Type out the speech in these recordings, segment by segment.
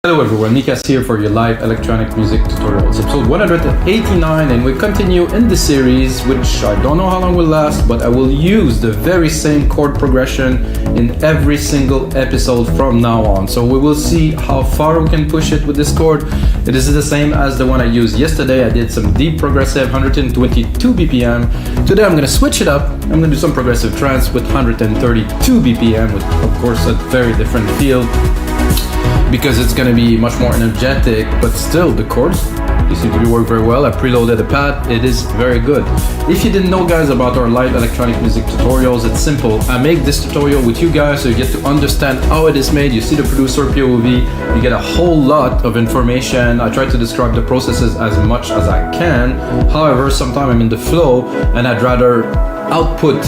Hello everyone, Nikas here for your live electronic music tutorials, episode 189, and we continue in the series, which I don't know how long will last, but I will use the very same chord progression in every single episode from now on. So we will see how far we can push it with this chord. It is the same as the one I used yesterday. I did some deep progressive, 122 BPM. Today I'm going to switch it up. I'm going to do some progressive trance with 132 BPM, with of course a very different feel, because it's going to be much more energetic, but still the chords, they seem to be working very well. I preloaded the pad, it is very good. If you didn't know, guys, about our live electronic music tutorials, it's simple. I make this tutorial with you guys so you get to understand how it is made. You see the producer POV, you get a whole lot of information. I try to describe the processes as much as I can. However, sometimes I'm in the flow and I'd rather output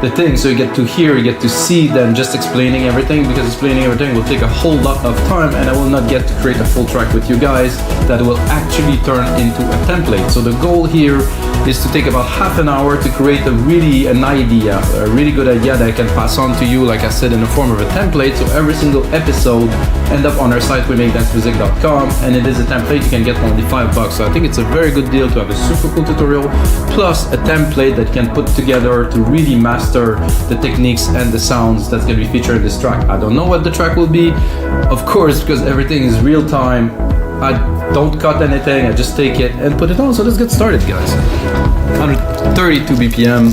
the thing so you get to hear, you get to see, than just explaining everything, because explaining everything will take a whole lot of time and I will not get to create a full track with you guys that will actually turn into a template. So the goal here is to take about half an hour to create a really good idea that I can pass on to you, like I said, in the form of a template. So every single episode end up on our site, weMakeDanceMusic.com, and it is a template you can get for only $5. So I think it's a very good deal to have a super cool tutorial plus a template that you can put together to really master the techniques and the sounds that's going to be featured in this track. I don't know what the track will be, of course, because everything is real time. I don't cut anything, I just take it and put it on. So let's get started, guys. 132 BPM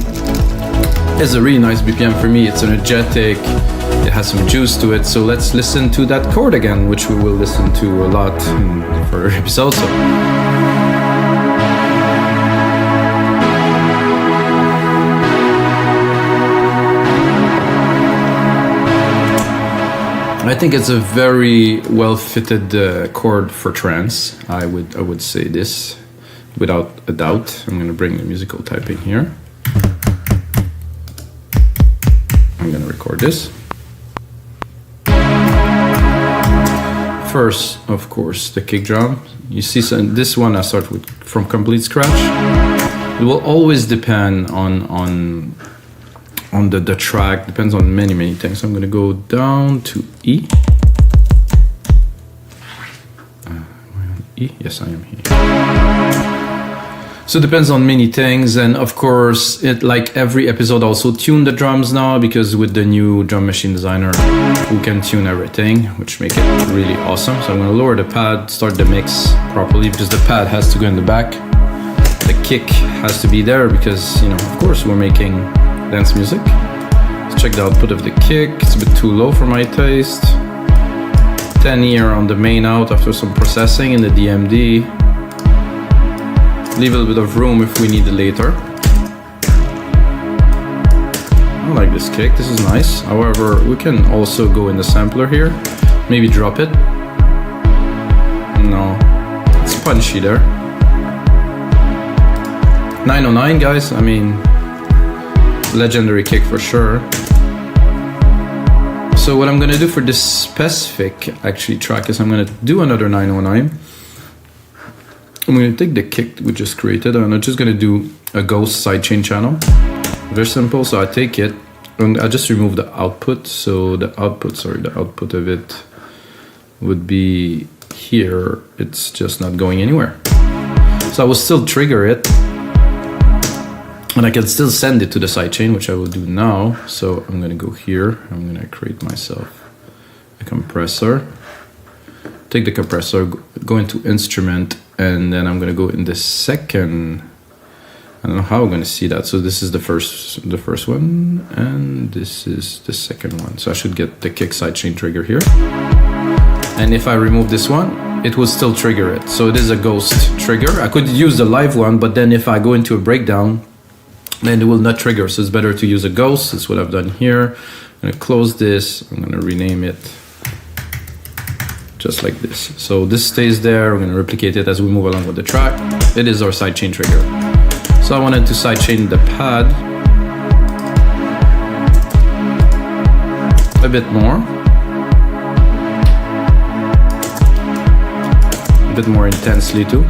is a really nice BPM for me. It's energetic, it has some juice to it. So let's listen to that chord again, which we will listen to a lot for episodes. I think it's a very well-fitted chord for trance. I would say this without a doubt. I'm going to bring the musical typing here. I'm going to record this. First, of course, the kick drum. You see, so this one I start with from complete scratch. It will always depend on the track, depends on many things. I'm gonna go down to E. Am I on E? Yes, I am here. So it depends on many things, and of course, it, like every episode, also tune the drums now, because with the new drum machine designer, we can tune everything, which make it really awesome. So I'm gonna lower the pad, start the mix properly, because the pad has to go in the back. The kick has to be there because, you know, of course, we're making dance music. Let's check the output of the kick. It's a bit too low for my taste. 10 here on the main out after some processing in the DMD. Leave a little bit of room if we need it later. I like this kick, this is nice. However, we can also go in the sampler here. Maybe drop it. No, it's punchy there. 909, guys, I mean, legendary kick for sure. So what I'm gonna do for this specific track is I'm gonna do another 909. I'm gonna take the kick we just created and I'm just gonna do a ghost sidechain channel. Very simple. So I take it and I just remove the output. So the output of it would be here. It's just not going anywhere. So I will still trigger it. And I can still send it to the sidechain, which I will do now. So I'm gonna go here, I'm gonna create myself a compressor. Take the compressor, go into instrument, and then I'm gonna go in the second, I don't know how I'm gonna see that. So this is the first one, and this is the second one. So I should get the kick sidechain trigger here. And if I remove this one, it will still trigger it. So it is a ghost trigger. I could use the live one, but then if I go into a breakdown, then it will not trigger, so it's better to use a ghost. That's what I've done here. I'm gonna close this, I'm gonna rename it just like this. So this stays there, we're gonna replicate it as we move along with the track. It is our sidechain trigger. So I wanted to sidechain the pad a bit more intensely too.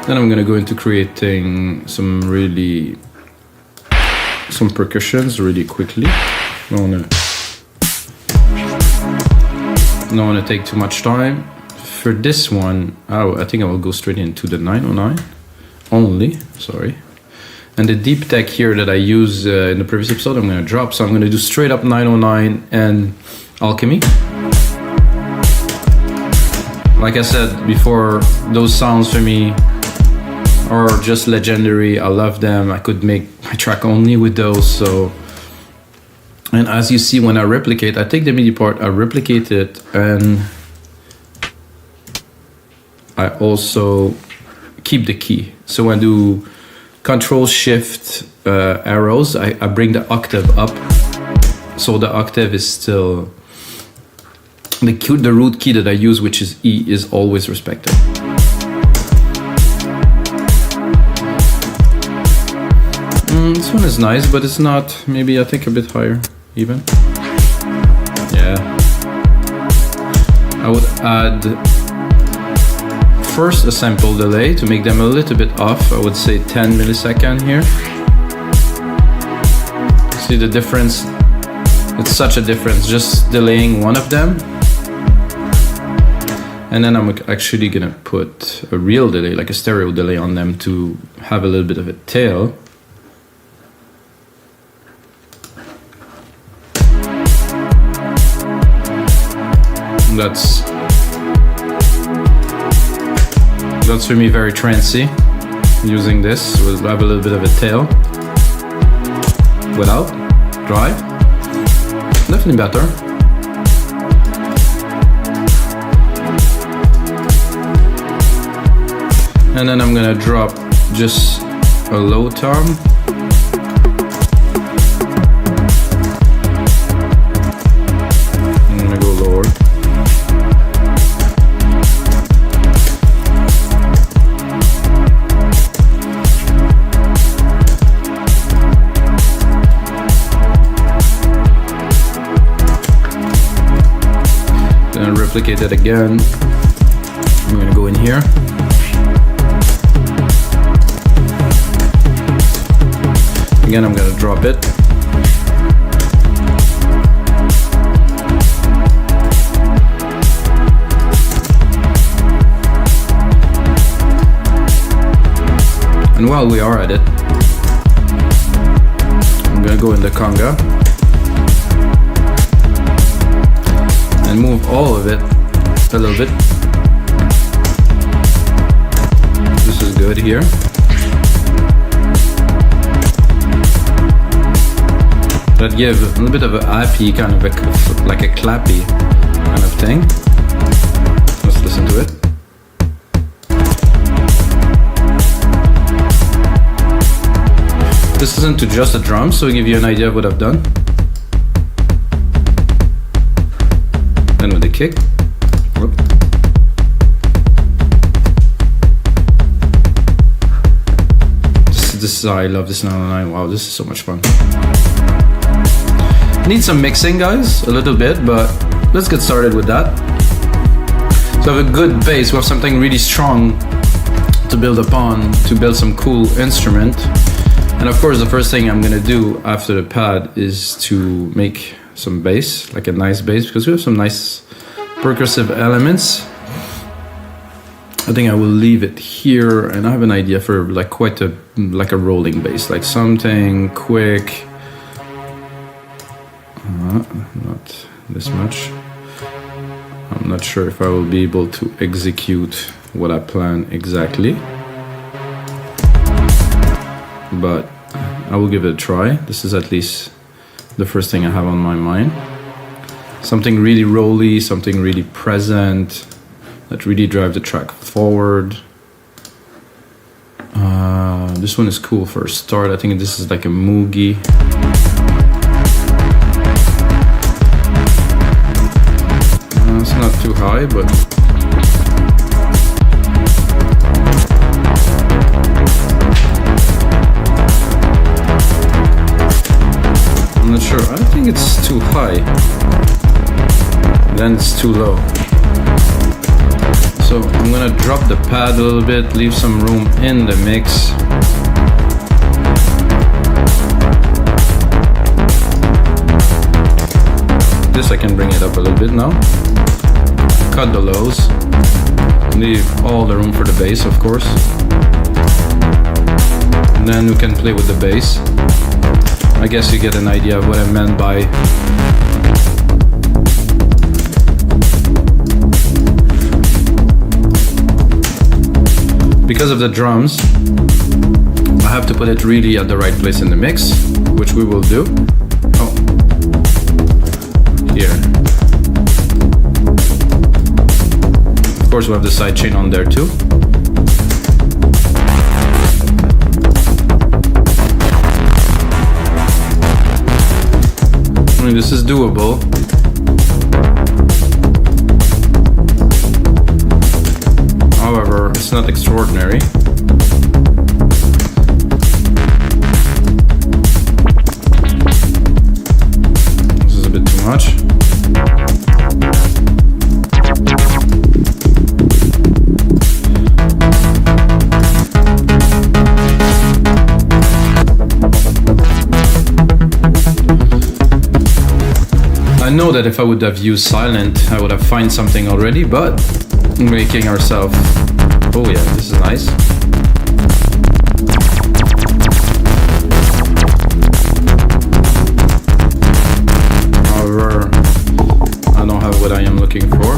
Then I'm gonna go into creating some percussions really quickly. Don't wanna take too much time. For this one, I think I will go straight into the 909 only, sorry. And the deep tech here that I used in the previous episode, I'm gonna drop. So I'm gonna do straight up 909 and Alchemy. Like I said before, those sounds for me are just legendary. I love them. I could make my track only with those. So, and as you see, when I replicate, I take the MIDI part, I replicate it, and I also keep the key. So when I do Control Shift arrows, I bring the octave up. So the octave is still the root key that I use, which is E, is always respected. This one is nice, but it's not, maybe I think a bit higher even. Yeah. I would add first a sample delay to make them a little bit off. I would say 10 milliseconds here. See the difference? It's such a difference, just delaying one of them. And then I'm actually gonna put a real delay, like a stereo delay on them to have a little bit of a tail. That's for me very trancey. Using this, we'll have a little bit of a tail. Without, drive, definitely better. And then I'm gonna drop just a low tom. I'm gonna go lower. Then replicate it again. I'm gonna go in here. Again, I'm gonna drop it. And while we are at it, I'm gonna go in the conga and move all of it a little bit. This is good here. That gives a little bit of a happy kind of like a clappy kind of thing. Let's listen to it. This isn't to just a drum, so I'll give you an idea of what I've done. Then with the kick. This is how I love this 909. Wow, this is so much fun. Need some mixing, guys, a little bit, but let's get started with that. So I have a good bass, we have something really strong to build upon, to build some cool instrument. And of course, the first thing I'm gonna do after the pad is to make some bass, like a nice bass, because we have some nice percussive elements. I think I will leave it here, and I have an idea for like quite a rolling bass, like something quick. Not this much. I'm not sure if I will be able to execute what I plan exactly, but I will give it a try. This is at least the first thing I have on my mind. Something really rolly, something really present, that really drive the track forward. This one is cool for a start. I think this is like a moogie. It's not too high, but I'm not sure. I think it's too high. Then it's too low. So I'm gonna drop the pad a little bit, leave some room in the mix. This I can bring it up a little bit now. Cut the lows. Leave all the room for the bass, of course. And then we can play with the bass. I guess you get an idea of what I meant by because of the drums, I have to put it really at the right place in the mix, which we will do. Oh, here. Of course, we have the sidechain on there too. I mean, this is doable. However, it's not extraordinary. This is a bit too much. I know that if I would have used silent, I would have found something already, but making ourselves, oh yeah, this is nice. However, I don't have what I am looking for.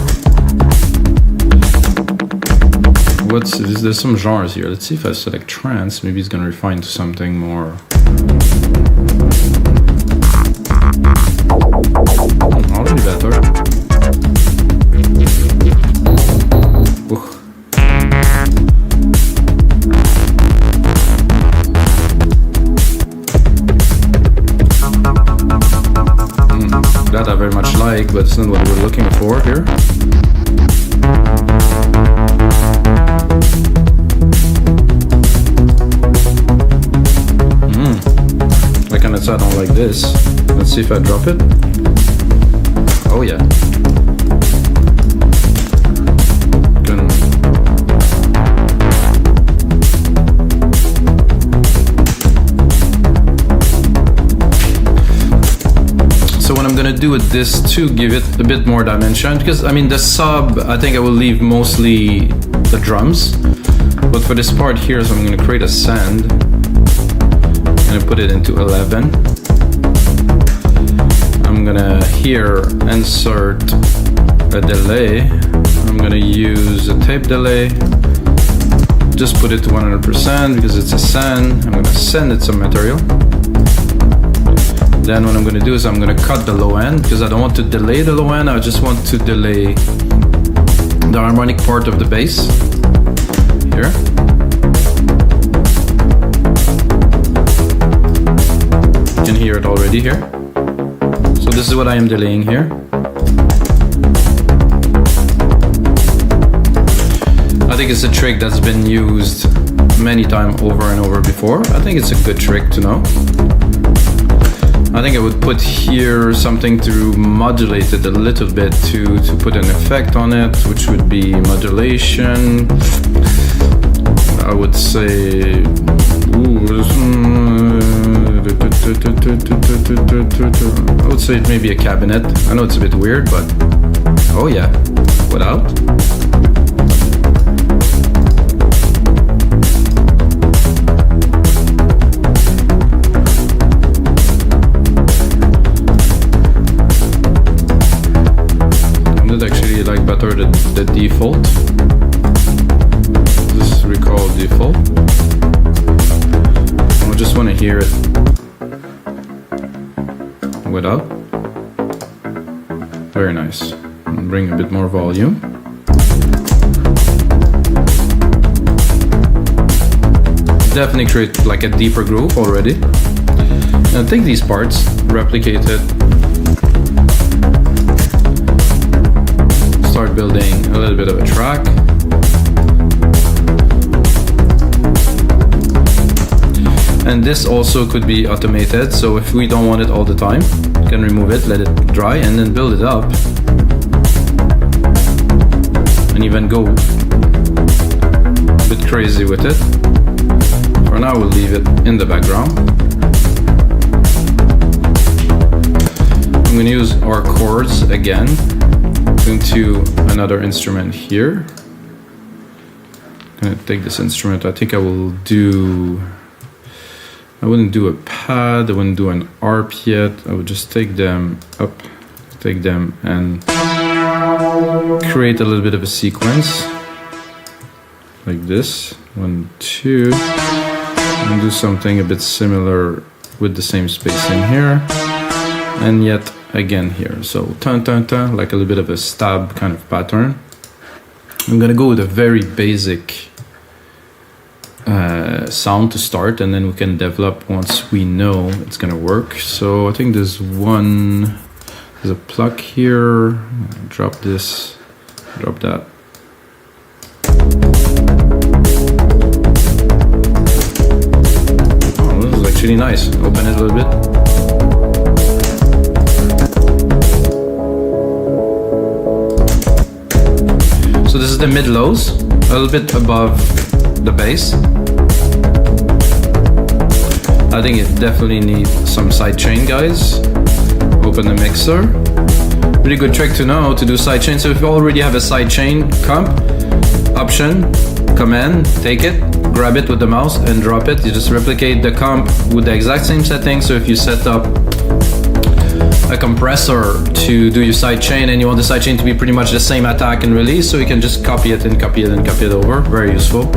What's this? There's some genres here. Let's see if I select trance, maybe it's gonna refine to something more. Already better. That I very much like, but it's not what we're looking for here. Like on its I don't like this. Let's see if I drop it. Oh yeah. Good. So what I'm gonna do with this to give it a bit more dimension, because I mean the sub, I think I will leave mostly the drums, but for this part here, so I'm gonna create a send. I'm gonna put it into 11. I'm gonna here insert a delay. I'm gonna use a tape delay. Just put it to 100% because it's a send. I'm gonna send it some material. Then what I'm gonna do is I'm gonna cut the low end because I don't want to delay the low end. I just want to delay the harmonic part of the bass here. You can hear it already here. So this is what I am delaying here. I think it's a trick that's been used many times over and over before. I think it's a good trick to know. I think I would put here something to modulate it a little bit to put an effect on it, which would be modulation. I would say I would say maybe a cabinet. I know it's a bit weird, but oh yeah, without. I would actually like better the default. Just recall default. I just want to hear it without. Very nice. Bring a bit more volume. Definitely create like a deeper groove already. And take these parts, replicate it, start building a little bit of a track. And this also could be automated, so if we don't want it all the time, you can remove it, let it dry, and then build it up. And even go a bit crazy with it. For now, we'll leave it in the background. I'm going to use our chords again into another instrument here. I'm going to take this instrument. I think I wouldn't do a pad, I wouldn't do an arp yet. I would just take them up, take them and create a little bit of a sequence like this. 1, 2, and do something a bit similar with the same spacing here, and yet again here. So tan tan tan, like a little bit of a stab kind of pattern. I'm gonna go with a very basic sound to start, and then we can develop once we know it's gonna work. So I think there's a pluck here. Drop this, drop that. Oh, this is actually nice. Open it a little bit. So this is the mid-lows, a little bit above the bass. I think it definitely needs some sidechain, guys. Open the mixer. Really good trick to know to do sidechain. So if you already have a sidechain comp, option, command, take it, grab it with the mouse and drop it. You just replicate the comp with the exact same settings. So if you set up a compressor to do your sidechain and you want the sidechain to be pretty much the same attack and release, so you can just copy it and copy it and copy it over. Very useful.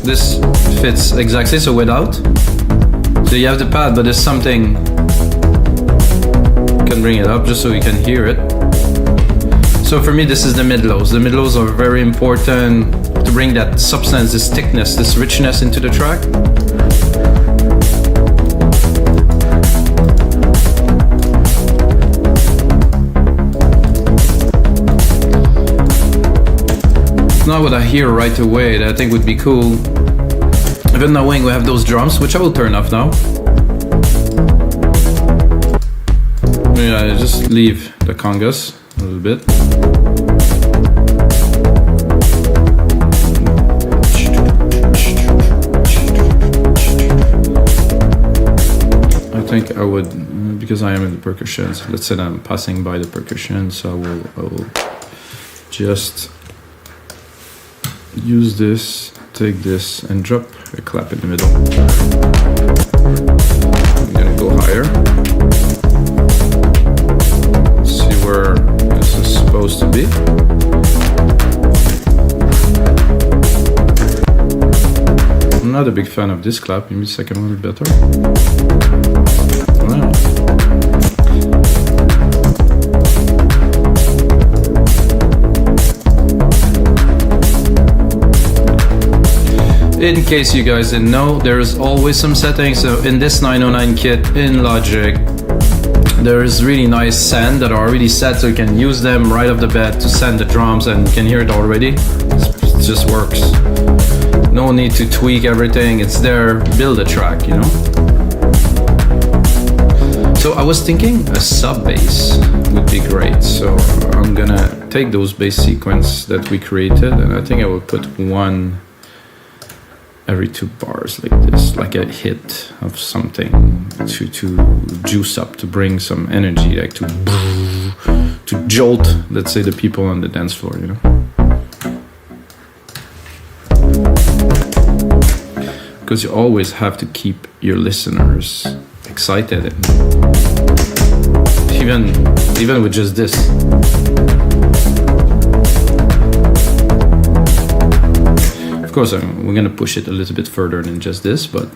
This fits exactly, so without. So you have the pad, but there's something, you can bring it up just so you can hear it. So for me, this is the mid-lows. The mid-lows are very important to bring that substance, this thickness, this richness into the track. Not what I hear right away that I think would be cool. Even knowing we have those drums, which I will turn off now. Yeah, just leave the congas a little bit. I think I would, because I am in the percussions. Let's say I'm passing by the percussion, so I will just use this, take this and drop a clap in the middle. I'm gonna go higher. Let's see where this is supposed to be. I'm not a big fan of this clap, maybe the second one is better. Wow. In case you guys didn't know, there's always some settings. So in this 909 kit in Logic, there is really nice send that are already set, so you can use them right off the bat to send the drums, and you can hear it already. It just works. No need to tweak everything, it's there. Build a track, you know. So I was thinking a sub bass would be great. So I'm gonna take those bass sequence that we created, and I think I will put one every 2 bars like this, like a hit of something to juice up, to bring some energy, like to jolt, let's say, the people on the dance floor, you know. Because you always have to keep your listeners excited, and even with just this. Of course, we're gonna push it a little bit further than just this, but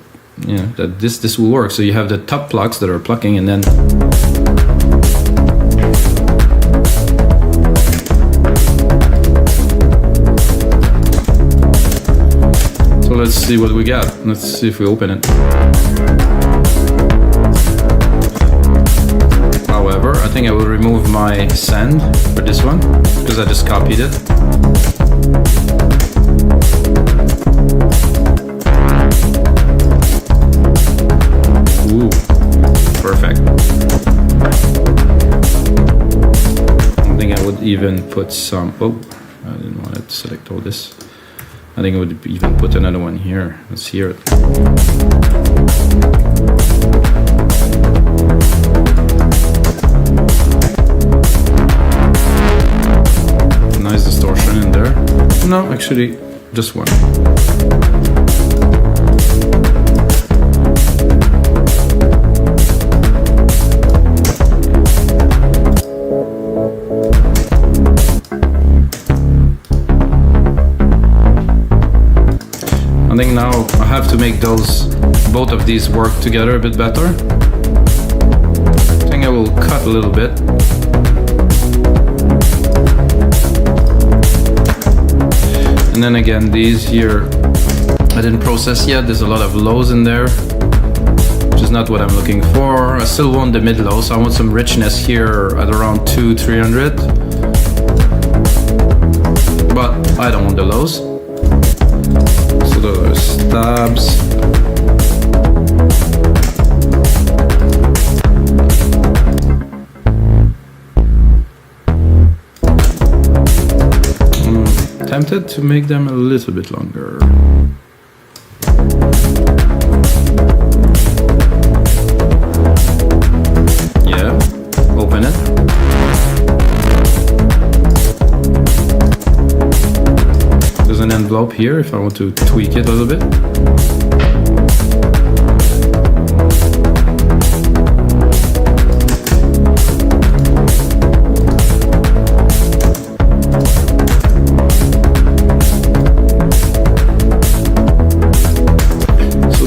you know that this will work. So you have the top plucks that are plucking, and then so let's see what we got. Let's see if we open it. However, I think I will remove my send for this one because I just copied it. Ooh, perfect. I think I would even put some, have to select all this. I think I would even put another one here. Let's hear it. Nice distortion in there. No, actually, just one. I think now I have to make both of these work together a bit better. I think I will cut a little bit. And then again, these here, I didn't process yet. There's a lot of lows in there, which is not what I'm looking for. I still want the mid-low, so I want some richness here at around 200-300. But I don't want the lows. So those are stabs. Tempted to make them a little bit longer. Yeah, open it. There's an envelope here if I want to tweak it a little bit.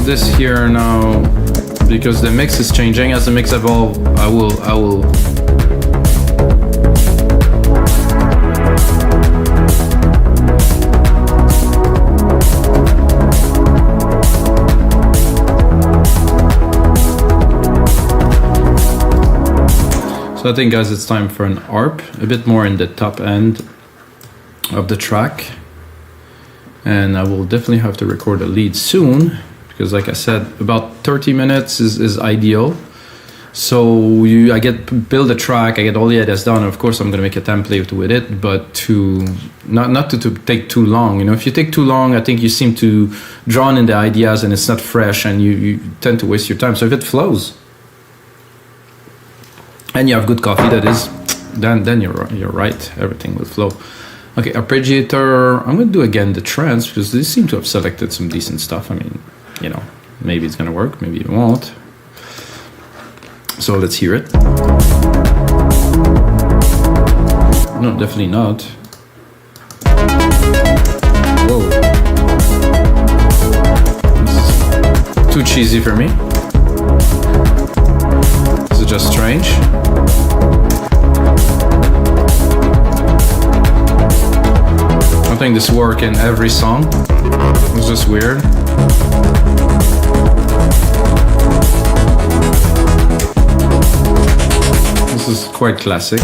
This here now, because the mix is changing. As the mix evolves, I will So I think, guys, it's time for an ARP, a bit more in the top end of the track, and I will definitely have to record a lead soon. Because like I said, about 30 minutes is ideal. So I build a track, I get all the ideas done. Of course, I'm gonna make a template with it, but to not to take too long. You know, if you take too long, I think you seem to drawn in the ideas and it's not fresh, and you tend to waste your time. So if it flows, and you have good coffee, that is, then you're right. Everything will flow. Okay, Arpeggiator. I'm gonna do again the Trance because they seem to have selected some decent stuff. I mean, you know, maybe it's gonna work, maybe it won't. So let's hear it. No, definitely not. Whoa. This is too cheesy for me. This is just strange. I think this works in every song. It's just weird. This is quite classic.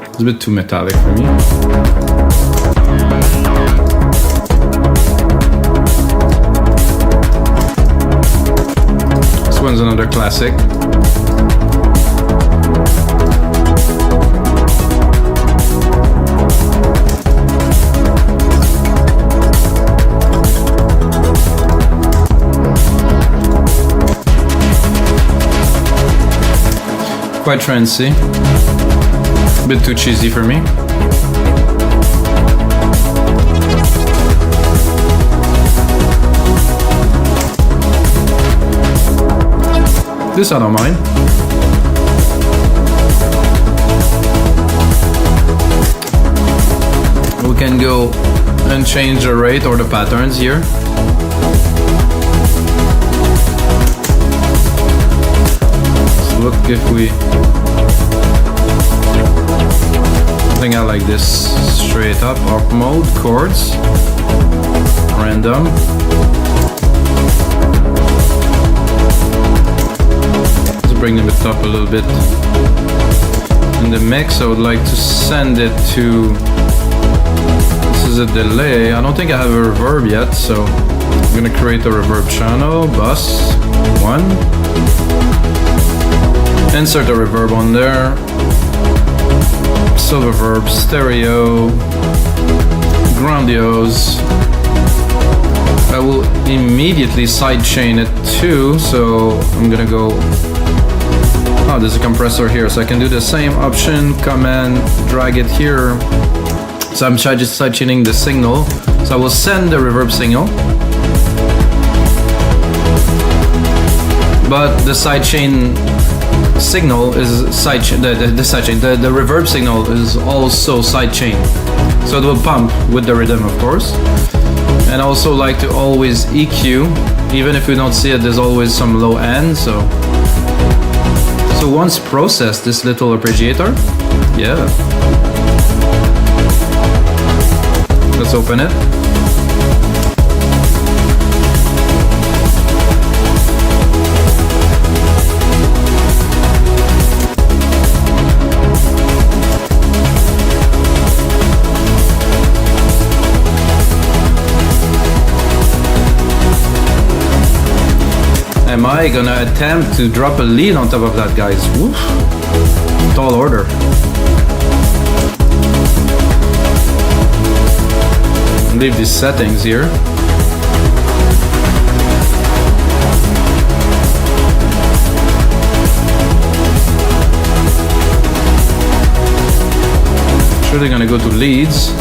It's a bit too metallic for me. This one's another classic. Quite trancey, a bit too cheesy for me. This I don't mind. We can go and change the rate or the patterns here. Look, if we, I think I like this straight up, ARP mode, chords, random. Let's bring the width up a little bit. In the mix, I would like to send it to, this is a delay. I don't think I have a reverb yet, so I'm gonna create a reverb channel, bus, 1. Insert a reverb on there. silver verb, stereo, grandiose. I will immediately sidechain it too, so I'm gonna go. Oh, there's a compressor here, so I can do the same option, command, drag it here. So I'm just sidechaining the signal. So I will send the reverb signal, but the sidechain signal is sidechain. The reverb signal is also sidechain, so it will pump with the rhythm, of course. And I also like to always EQ, even if we don't see it. There's always some low end. So once processed, this little arpeggiator, yeah. Let's open it. Am I gonna attempt to drop a lead on top of that, guys? Woof. Tall order. Leave these settings here. Surely gonna go to leads.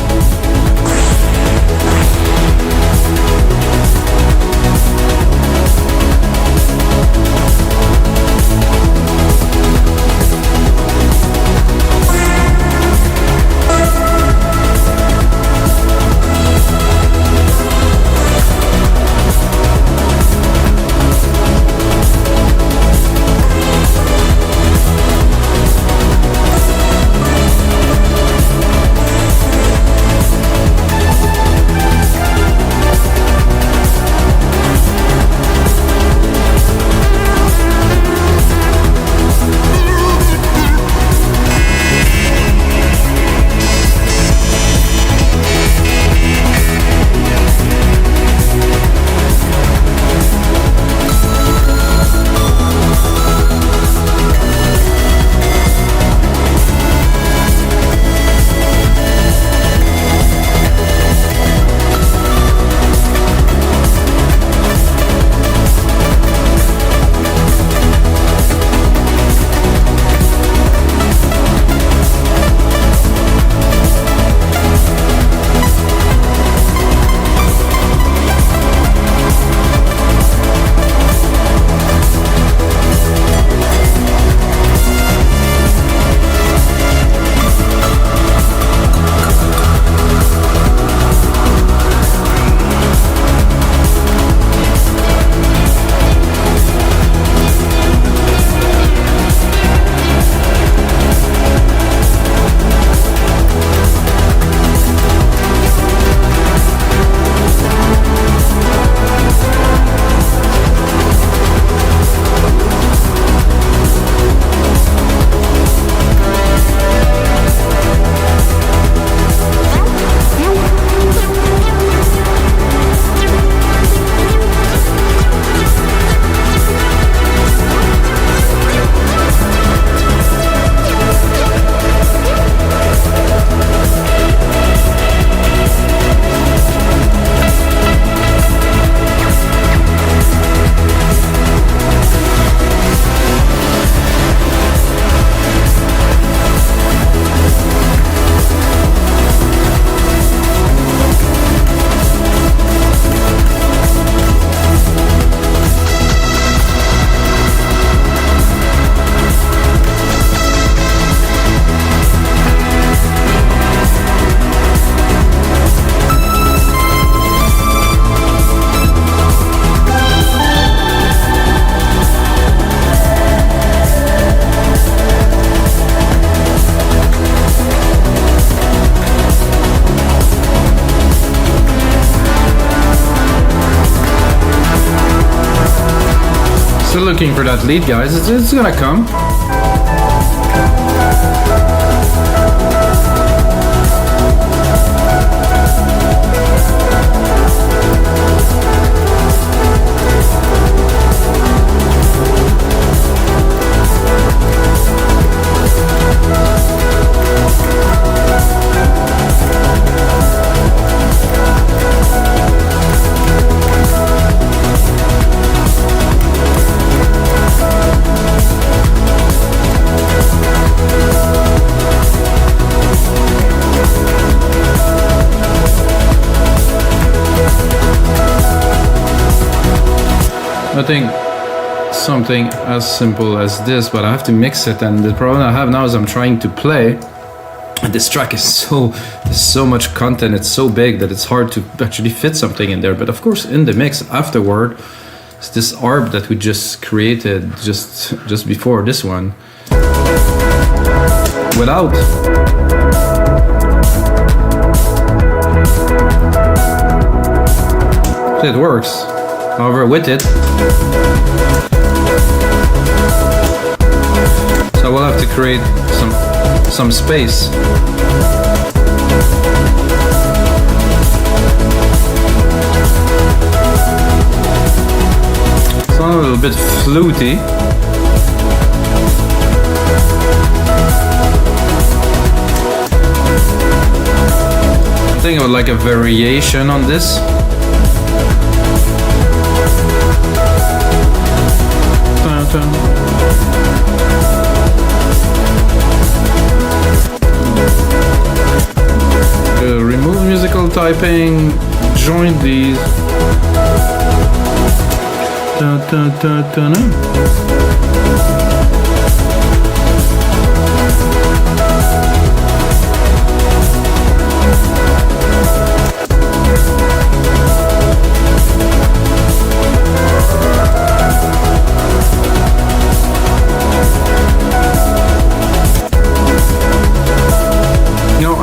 Still looking for that lead, guys. It's gonna come. I think something as simple as this, but I have to mix it, and the problem I have now is I'm trying to play, and this track is there's so much content, it's so big that it's hard to actually fit something in there. But of course in the mix afterward, it's this ARP that we just created just before this one. Without it works. However, with it, so we'll have to create some space. It's a little bit fluty. I'm thinking of like a variation on this. Remove musical typing, join these.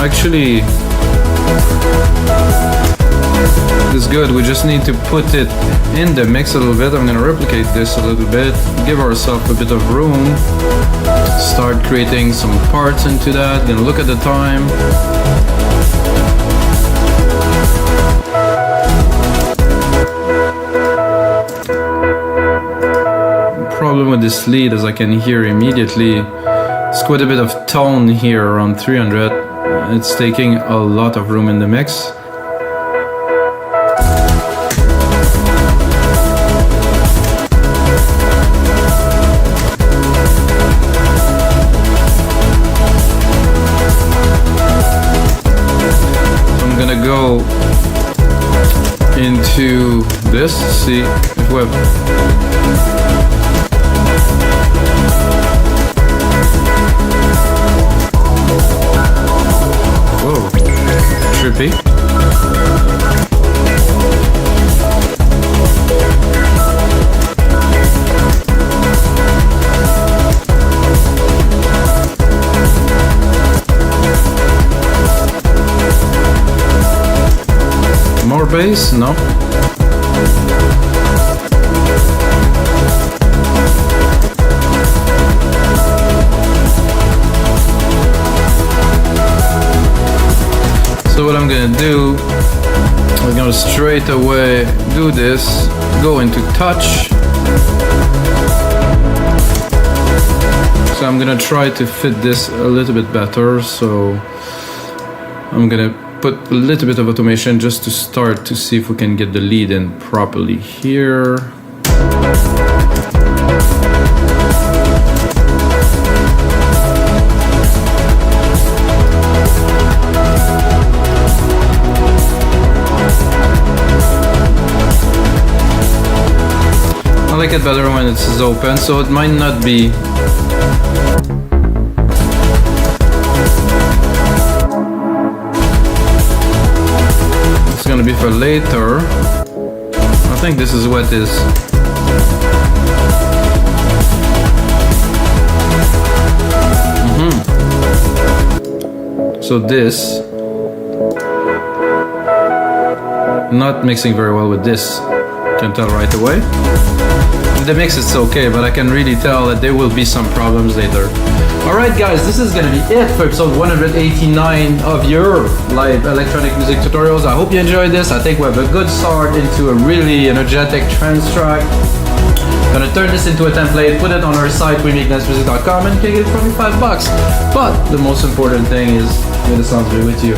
Actually, it's good. We just need to put it in the mix a little bit. I'm gonna replicate this a little bit, give ourselves a bit of room, start creating some parts into that. Gonna look at the time. The problem with this lead, as I can hear immediately, it's quite a bit of tone here around 300. It's taking a lot of room in the mix. So I'm gonna go into this, see if we have. Trippy. More bass? No. So what I'm gonna do, I'm gonna straight away do this, go into touch. So I'm gonna try to fit this a little bit better. So I'm gonna put a little bit of automation just to start to see if we can get the lead in properly here. I like it better when it's open, so it might not be it's gonna be for later. I think this is what is. So this not mixing very well with this. Can tell right away. In the mix it's okay, but I can really tell that there will be some problems later. Alright guys, this is gonna be it for episode 189 of your live electronic music tutorials. I hope you enjoyed this. I think we have a good start into a really energetic trance track. Gonna turn this into a template, put it on our site, rhythmic.com, and can get it for $25. But the most important thing is, may the sounds be with you.